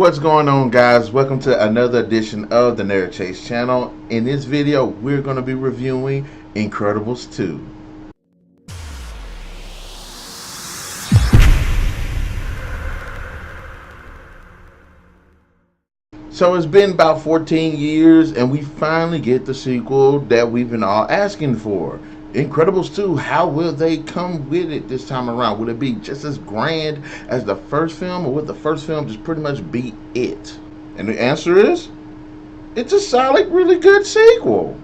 What's going on, guys? Welcome to another edition of the Narik channel. In this video, we're going to be reviewing Incredibles 2. So it's been about 14 years and we finally get the sequel that we've been all asking for. Incredibles 2, how will they come with it this time around? Will it be just as grand as the first film, or will the first film just pretty much be it? And the answer is, it's a solid, really good sequel.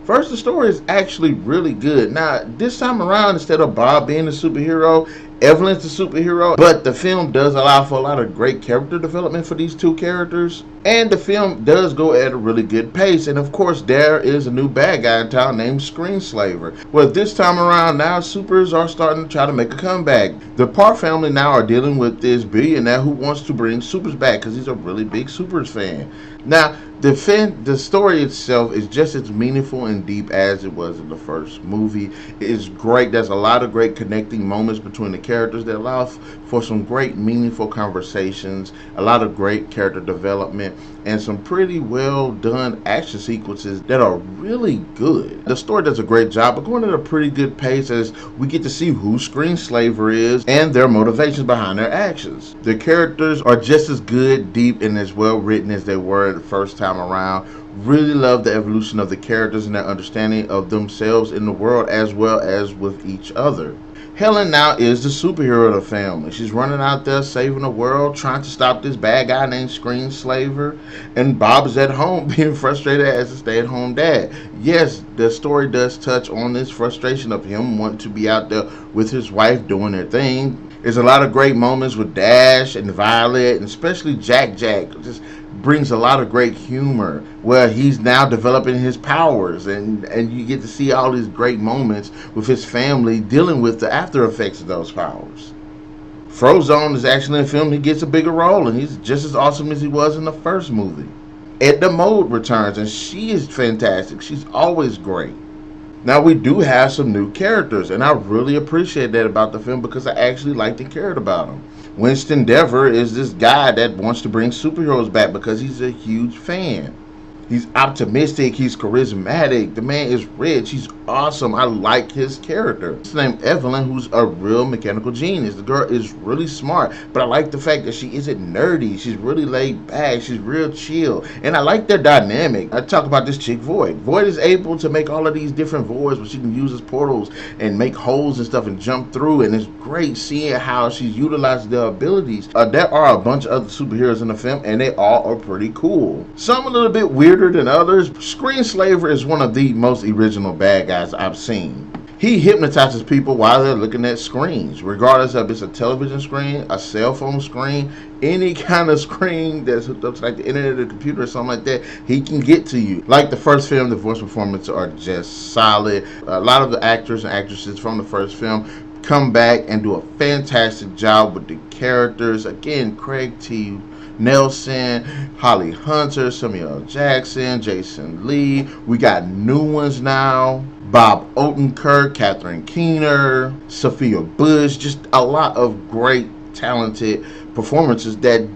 First, the story is actually really good. Now, this time around, instead of Bob being the superhero, Evelyn's the superhero. But the film does allow for a lot of great character development for these two characters. And the film does go at a really good pace. And of course, there is a new bad guy in town named Screenslaver. Well, this time around, now supers are starting to try to make a comeback. The Parr family now are dealing with this billionaire who wants to bring supers back because he's a really big supers fan. Now, the story itself is just as meaningful and deep as it was in the first movie. It's great. There's a lot of great connecting moments between the characters that allow for some great meaningful conversations, a lot of great character development, and some pretty well done action sequences that are really good. The story does a great job of going at a pretty good pace as we get to see who Screenslaver is and their motivations behind their actions. The characters are just as good, deep, and as well written as they were the first time around. Really love the evolution of the characters and their understanding of themselves in the world as well as with each other. Helen now is the superhero of the family. She's running out there saving the world, trying to stop this bad guy named Screenslaver. And Bob is at home being frustrated as a stay-at-home dad. Yes, the story does touch on this frustration of him wanting to be out there with his wife doing their thing. There's a lot of great moments with Dash and Violet, and especially Jack. Just brings a lot of great humor where he's now developing his powers, and you get to see all these great moments with his family dealing with the after effects of those powers. Frozone is actually in the film. He gets a bigger role and he's just as awesome as he was in the first movie. Edna Mode returns and she is fantastic. She's always great. Now, we do have some new characters, and I really appreciate that about the film because I actually liked and cared about them. Winston Dever is this guy that wants to bring superheroes back because he's a huge fan. He's optimistic, he's charismatic, the man is rich, he's awesome. I like his character. His name Evelyn, who's a real mechanical genius. The girl is really smart, but I like the fact that she isn't nerdy. She's really laid back, she's real chill, and I like their dynamic. I talk about this chick Void. Void is able to make all of these different voids where she can use as portals and make holes and stuff and jump through, and it's great seeing how she's utilized their abilities. There are a bunch of other superheroes in the film, and they all are pretty cool. Some a little bit weirder than others. Screenslaver is one of the most original bad guys I've seen. He hypnotizes people while they're looking at screens, regardless of it's a television screen, a cell phone screen, any kind of screen that's hooked up to like the internet or the computer or something like that. He can get to you. Like the first film, the voice performances are just solid. A lot of the actors and actresses from the first film come back and do a fantastic job with the characters. Again, Craig T. Nelson, Holly Hunter, Samuel Jackson, Jason Lee. We got new ones now. Bob Odenkirk, Catherine Keener, Sophia Bush. Just a lot of great, talented performances that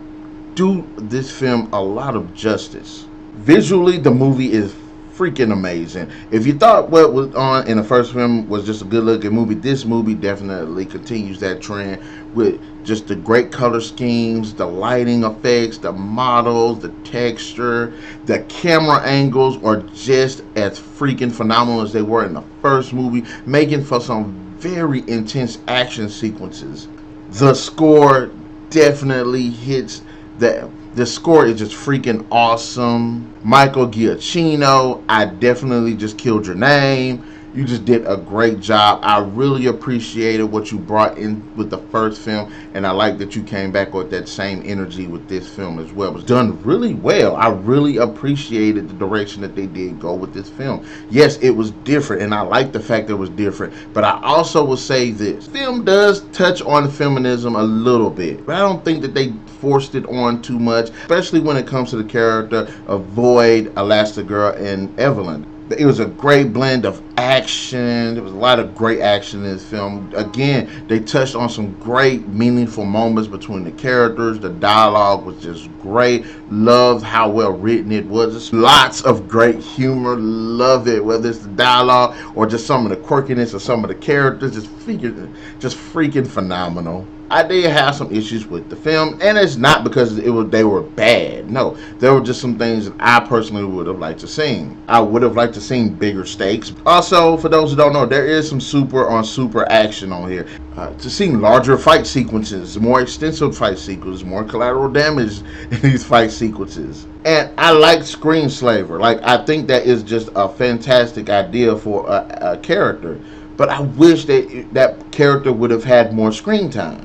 do this film a lot of justice. Visually, the movie is freaking amazing. If you thought what was on in the first film was just a good looking movie, this movie definitely continues that trend with just the great color schemes, the lighting effects, the models, the texture, the camera angles are just as freaking phenomenal as they were in the first movie, making for some very intense action sequences. The score definitely hits the score is just freaking awesome. Michael Giacchino, I definitely just killed your name. You just did a great job. I really appreciated what you brought in with the first film, and I like that you came back with that same energy with this film as well. It was done really well. I really appreciated the direction that they did go with this film. Yes, it was different, and I like the fact that it was different, but I also will say this. Film does touch on feminism a little bit, but I don't think that they forced it on too much, especially when it comes to the character of Void, Elastigirl, and Evelyn. It was a great blend of action. There was a lot of great action in this film. Again, they touched on some great, meaningful moments between the characters. The dialogue was just great. Loved how well written it was. Just lots of great humor. Love it, whether it's the dialogue or just some of the quirkiness of some of the characters. Just freaking phenomenal. I did have some issues with the film, and it's not because they were bad. No, there were just some things that I personally would have liked to see. I would have liked to see bigger stakes. Also, for those who don't know, there is some super on super action on here. To see larger fight sequences, more extensive fight sequences, more collateral damage in these fight sequences. And I like Screenslaver. Like, I think that is just a fantastic idea for a character. But I wish that character would have had more screen time.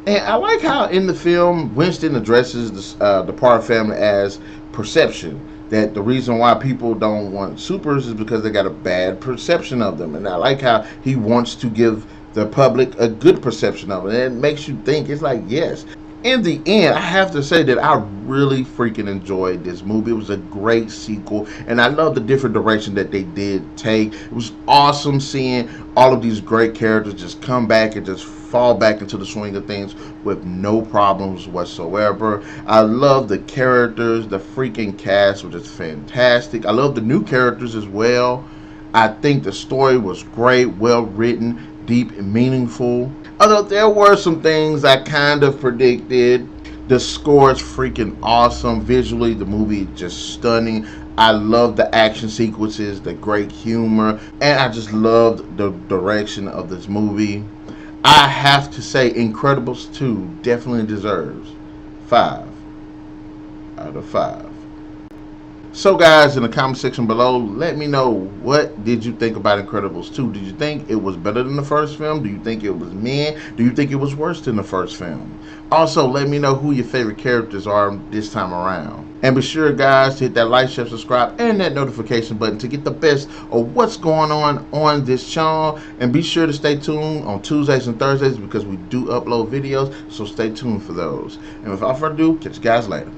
And I like how in the film Winston addresses the Parr family as perception. That the reason why people don't want supers is because they got a bad perception of them. And I like how he wants to give the public a good perception of it. And it makes you think. It's like, yes. In the end, I have to say that I really freaking enjoyed this movie. It was a great sequel, and I love the different direction that they did take. It was awesome seeing all of these great characters just come back and just fall back into the swing of things with no problems whatsoever. I love the characters. The freaking cast was just fantastic. I love the new characters as well. I think the story was great, well written, deep and meaningful. Although there were some things I kind of predicted. The score is freaking awesome. Visually, the movie is just stunning. I love the action sequences, the great humor, and I just loved the direction of this movie. I have to say, Incredibles 2 definitely deserves 5 out of 5. So guys, in the comment section below, let me know, what did you think about Incredibles 2? Did you think it was better than the first film? Do you think it was meh? Do you think it was worse than the first film? Also, let me know who your favorite characters are this time around. And be sure, guys, to hit that like, share, subscribe, and that notification button to get the best of what's going on this channel. And be sure to stay tuned on Tuesdays and Thursdays because we do upload videos, so stay tuned for those. And without further ado, catch you guys later.